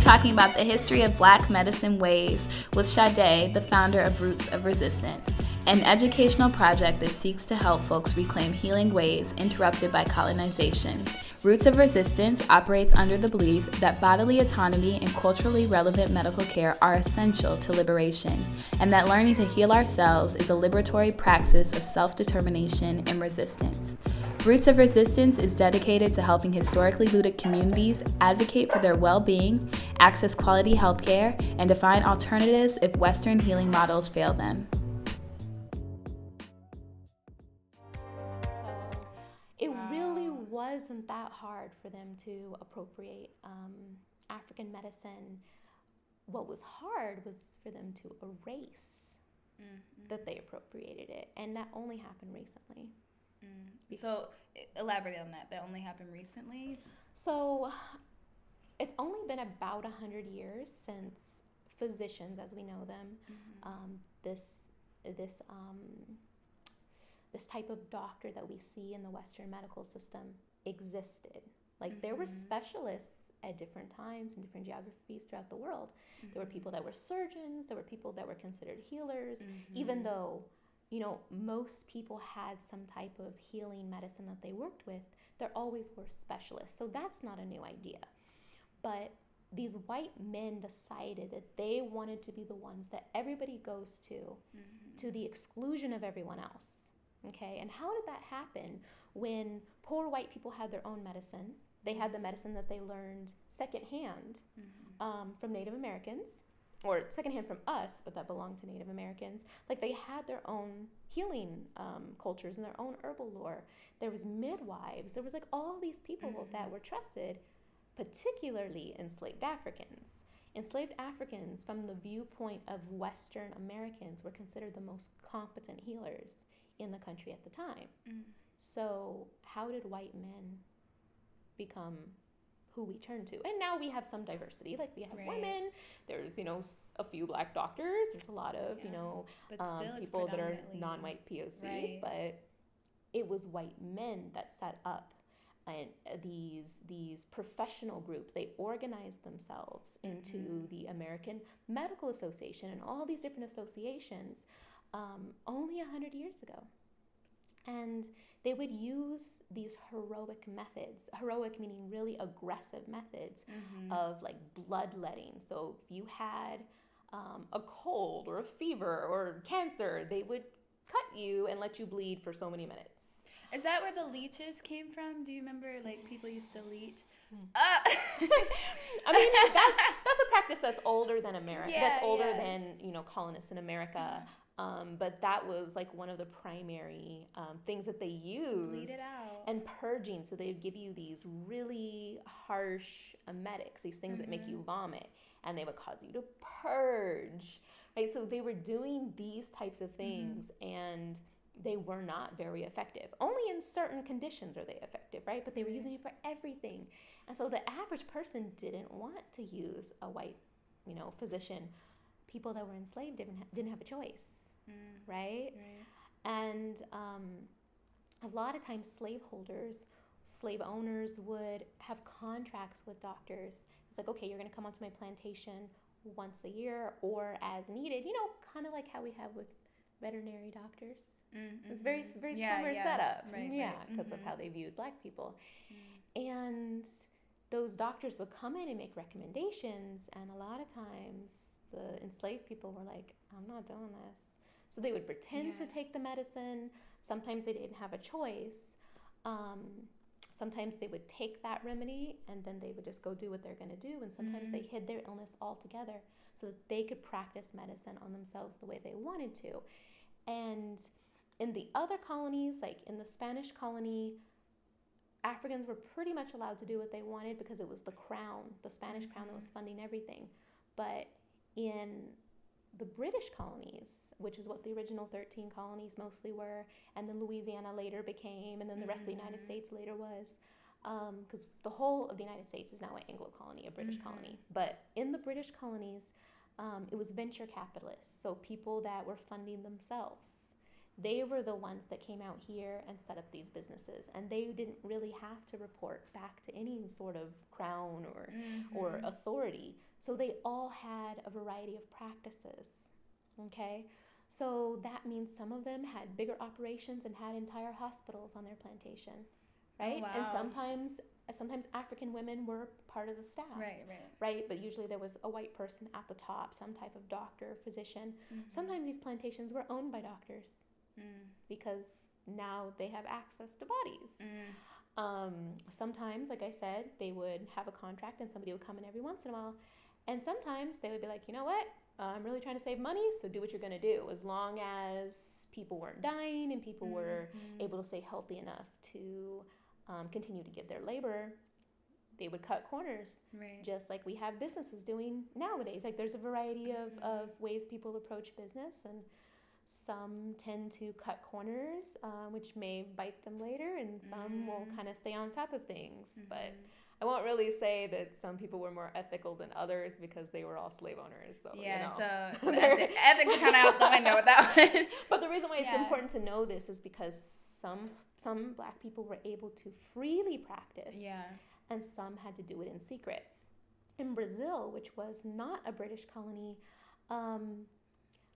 talking about the history of Black medicine ways with Sade, the founder of Roots of Resistance, an educational project that seeks to help folks reclaim healing ways interrupted by colonization. Roots of Resistance operates under the belief that bodily autonomy and culturally relevant medical care are essential to liberation, and that learning to heal ourselves is a liberatory praxis of self-determination and resistance. Roots of Resistance is dedicated to helping historically looted communities advocate for their well-being, access quality healthcare, and to find alternatives if Western healing models fail them. It really wasn't that hard for them to appropriate African medicine. What was hard was for them to erase that they appropriated it, and that only happened recently. So elaborate on that. That only happened recently? So it's only been about 100 years since physicians, as we know them, this type of doctor that we see in the Western medical system existed. Like there were specialists at different times in different geographies throughout the world. There were people that were surgeons, there were people that were considered healers, even though, you know, most people had some type of healing medicine that they worked with, there always were specialists. So that's not a new idea. But these white men decided that they wanted to be the ones that everybody goes to the exclusion of everyone else. Okay, and how did that happen when poor white people had their own medicine? They had the medicine that they learned secondhand from Native Americans, or secondhand from us, but that belonged to Native Americans. Like they had their own healing cultures and their own herbal lore. There was midwives. There was like all these people that were trusted, particularly enslaved Africans. Enslaved Africans, from the viewpoint of Western Americans, were considered the most competent healers in the country at the time. So how did white men become who we turn to? And now we have some diversity, like we have women, there's, you know, a few Black doctors, there's a lot of, you know, people that are non-white POC, but it was white men that set up and these professional groups. They organized themselves into the American Medical Association and all these different associations only 100 years ago. And they would use these heroic methods, heroic meaning really aggressive methods of like bloodletting. So if you had a cold or a fever or cancer, they would cut you and let you bleed for so many minutes. Is that where the leeches came from? Do you remember, like, people used to leech? I mean, that's a practice that's older than America. That's older than, you know, colonists in America. But that was like one of the primary things that they used. Bleed it out. And purging. So they'd give you these really harsh emetics, these things that make you vomit, and they would cause you to purge. Right? So they were doing these types of things, and they were not very effective. Only in certain conditions are they effective, right? But they were using it for everything. And so the average person didn't want to use a white, you know, physician. People that were enslaved didn't have a choice, right? And a lot of times slaveholders, slave owners would have contracts with doctors. It's like, okay, you're going to come onto my plantation once a year or as needed, you know, kind of like how we have with veterinary doctors. It's very similar setup, because of how they viewed Black people. And those doctors would come in and make recommendations, and a lot of times the enslaved people were like, I'm not doing this. So they would pretend to take the medicine. Sometimes they didn't have a choice. Sometimes they would take that remedy and then they would just go do what they're going to do. And sometimes they hid their illness altogether so that they could practice medicine on themselves the way they wanted to. And in the other colonies, like in the Spanish colony, Africans were pretty much allowed to do what they wanted because it was the crown, the Spanish crown, that was funding everything. But in the British colonies, which is what the original 13 colonies mostly were, and then Louisiana later became, and then the rest of the United States later was, because the whole of the United States is now an Anglo colony, a British colony. But in the British colonies, it was venture capitalists, so people that were funding themselves. They were the ones that came out here and set up these businesses, and they didn't really have to report back to any sort of crown or authority. So they all had a variety of practices, okay? So that means some of them had bigger operations and had entire hospitals on their plantation, right? Oh, wow. And sometimes African women were part of the staff, right? But usually there was a white person at the top, some type of doctor, physician. Sometimes these plantations were owned by doctors because now they have access to bodies. Sometimes, like I said, they would have a contract and somebody would come in every once in a while. And sometimes they would be like, you know what? I'm really trying to save money, so do what you're going to do. As long as people weren't dying and people were able to stay healthy enough to continue to give their labor, they would cut corners, just like we have businesses doing nowadays. Like there's a variety of ways people approach business, and some tend to cut corners, which may bite them later, and some will kind of stay on top of things. But I won't really say that some people were more ethical than others because they were all slave owners. So, yeah, so ethics are kind of out the window with that one. But the reason why it's important to know this is because some Black people were able to freely practice, and some had to do it in secret. In Brazil, which was not a British colony,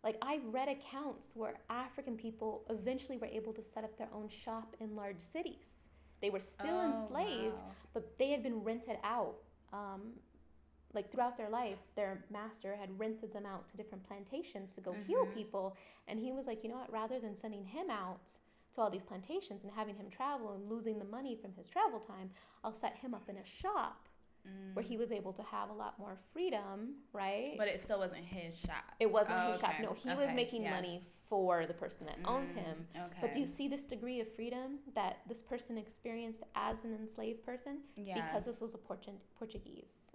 like I've read accounts where African people eventually were able to set up their own shop in large cities. They were still enslaved, but they had been rented out. Like throughout their life, their master had rented them out to different plantations to go heal people. And he was like, you know what, rather than sending him out to all these plantations and having him travel and losing the money from his travel time, I'll set him up in a shop where he was able to have a lot more freedom, right? But it still wasn't his shop. It wasn't his shop. No, he was making money for the person that owned him. But do you see this degree of freedom that this person experienced as an enslaved person? Because this was a Portuguese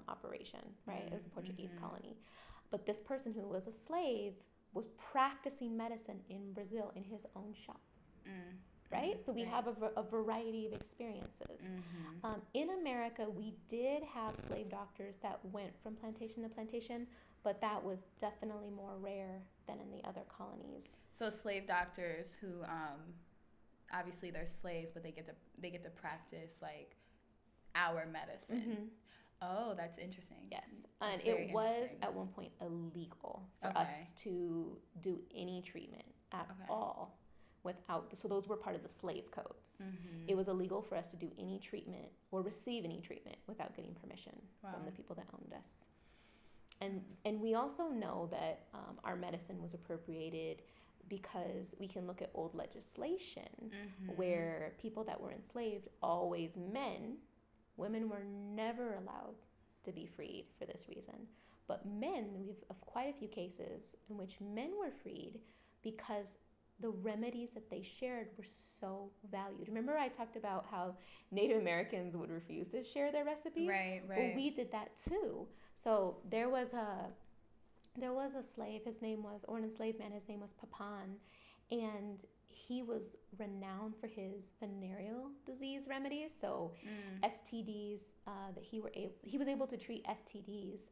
operation, right? It was a Portuguese colony. But this person who was a slave was practicing medicine in Brazil in his own shop. Right? So we have a variety of experiences. In America, we did have slave doctors that went from plantation to plantation, but that was definitely more rare than in the other colonies. So slave doctors who, obviously they're slaves, but they get to practice like our medicine. Oh, that's interesting. Yes, and it was at one point illegal for us to do any treatment at all. So those were part of the slave codes. It was illegal for us to do any treatment or receive any treatment without getting permission from the people that owned us. And we also know that our medicine was appropriated because we can look at old legislation where people that were enslaved, always men, women were never allowed to be freed for this reason. But men, we have quite a few cases in which men were freed because the remedies that they shared were so valued. Remember I talked about how Native Americans would refuse to share their recipes? Right. Well, we did that too. So there was a slave, or an enslaved man, his name was Papan, and he was renowned for his venereal disease remedies. So STDs, he was able to treat STDs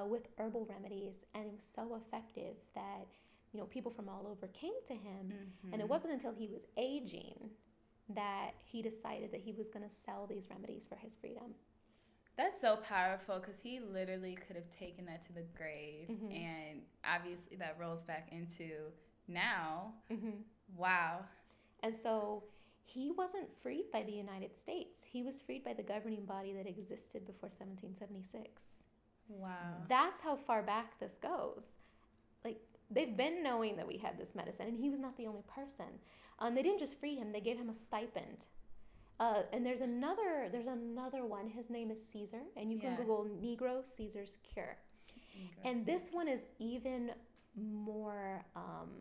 with herbal remedies, and it was so effective that people from all over came to him. And it wasn't until he was aging that he decided that he was going to sell these remedies for his freedom. That's so powerful because he literally could have taken that to the grave. And obviously that rolls back into now. Wow. And so he wasn't freed by the United States. He was freed by the governing body that existed before 1776. Wow. That's how far back this goes. Like, they've been knowing that we had this medicine, and he was not the only person. They didn't just free him; they gave him a stipend. And there's another one. His name is Caesar, and you can Google Negro Caesar's cure. And this one is even more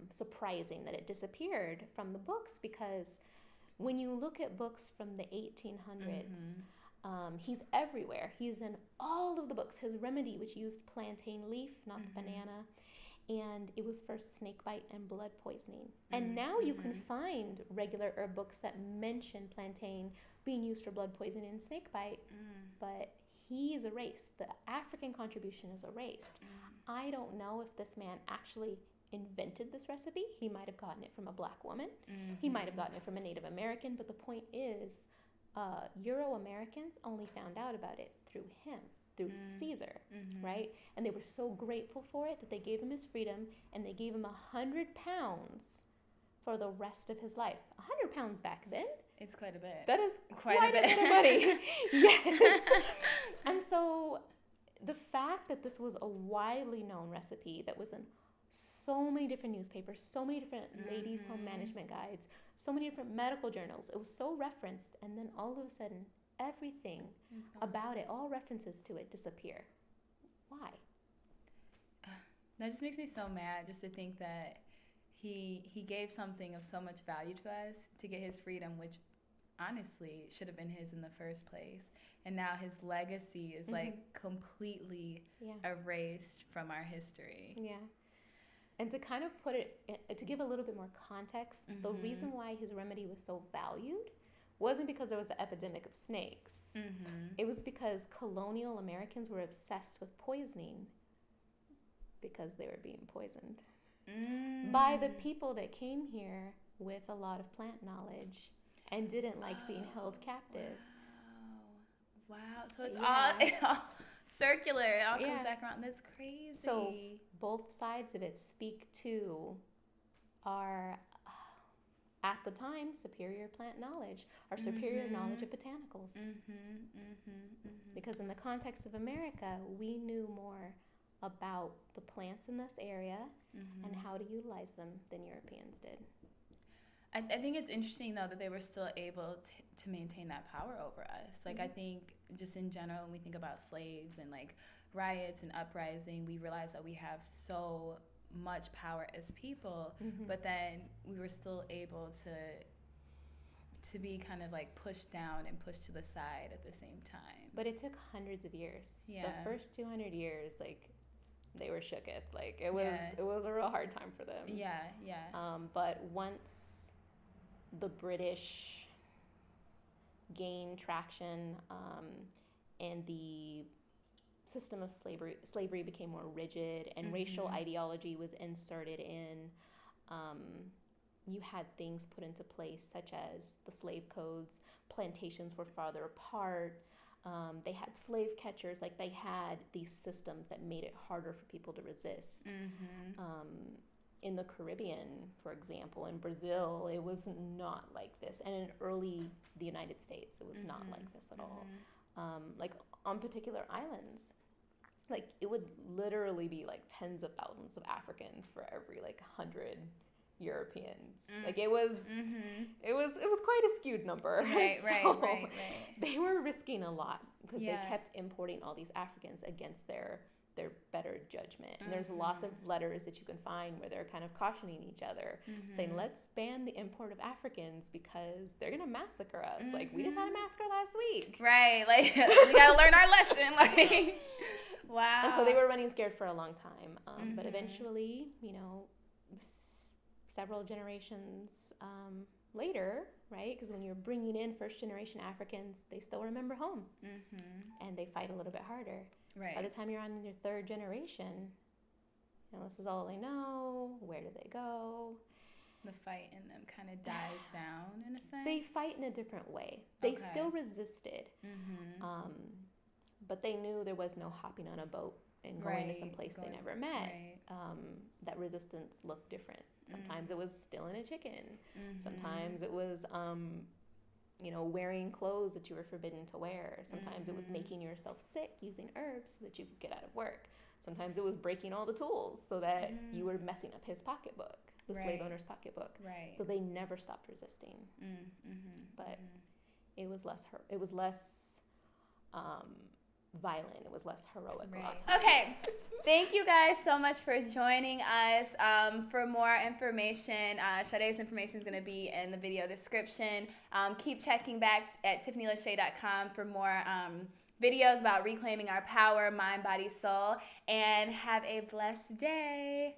surprising that it disappeared from the books, because when you look at books from the 1800s, he's everywhere. He's in all of the books. His remedy, which used plantain leaf, not the banana, and it was for snake bite and blood poisoning. And now you can find regular herb books that mention plantain being used for blood poisoning and snake bite, but he's erased. The African contribution is erased. I don't know if this man actually invented this recipe. He might have gotten it from a Black woman. He might have gotten it from a Native American, but the point is, Euro-Americans only found out about it through him. through Caesar, right? And they were so grateful for it that they gave him his freedom, and they gave him 100 pounds for the rest of his life. 100 pounds back then. It's quite a bit. That is quite a bit of money. Yes. And so the fact that this was a widely known recipe that was in so many different newspapers, so many different ladies' home management guides, so many different medical journals, it was so referenced, and then all of a sudden, everything about it, all references to it, disappear. Why? That just makes me so mad, just to think that he gave something of so much value to us to get his freedom, which honestly should have been his in the first place. And now his legacy is like completely erased from our history. Yeah. And to kind of put it, to give a little bit more context, the reason why his remedy was so valued wasn't because there was an epidemic of snakes. It was because colonial Americans were obsessed with poisoning because they were being poisoned by the people that came here with a lot of plant knowledge and didn't like being held captive. Wow. So it's all circular. It all comes back around. That's crazy. So both sides of it speak to our, at the time, superior plant knowledge, our superior knowledge of botanicals. Because in the context of America, we knew more about the plants in this area and how to utilize them than Europeans did. I think it's interesting, though, that they were still able to maintain that power over us. Like, I think just in general, when we think about slaves and, like, riots and uprising, we realize that we have so much power as people, but then we were still able to be kind of, like, pushed down and pushed to the side at the same time. But it took hundreds of years. Yeah. The first 200 years, like, they were shooketh. Like, it was a real hard time for them. Yeah. But once the British gained traction and the system of slavery became more rigid and racial ideology was inserted in, you had things put into place such as the slave codes, plantations were farther apart, they had slave catchers, like they had these systems that made it harder for people to resist. In the Caribbean, for example, in Brazil, it was not like this. And in the United States, it was not like this at all. Like on particular islands, like it would literally be like tens of thousands of Africans for every like 100 Europeans. Like it was quite a skewed number. Right. They were risking a lot because they kept importing all these Africans against their better judgment. And there's lots of letters that you can find where they're kind of cautioning each other, saying, let's ban the import of Africans because they're going to massacre us. Like, we just had a massacre last week. Right. Like, we got to learn our lesson. Like, wow. And so they were running scared for a long time. But eventually, you know, several generations later, right? Because when you're bringing in first-generation Africans, they still remember home. And they fight a little bit harder. Right. By the time you're on your third generation, you know, this is all they know. Where do they go? The fight in them kind of dies down in a sense. They fight in a different way. They still resisted, but they knew there was no hopping on a boat and going to some place they never met. That resistance looked different. Sometimes it was stealing a chicken. Sometimes it was you know, wearing clothes that you were forbidden to wear. Sometimes it was making yourself sick using herbs so that you could get out of work. Sometimes it was breaking all the tools so that you were messing up his pocketbook, the slave owner's pocketbook. So they never stopped resisting. But it was less violent. It was less heroic. Okay. Thank you guys so much for joining us. For more information, Sade's information is going to be in the video description. Keep checking back at TiffanyLachey.com for more videos about reclaiming our power, mind, body, soul, and have a blessed day.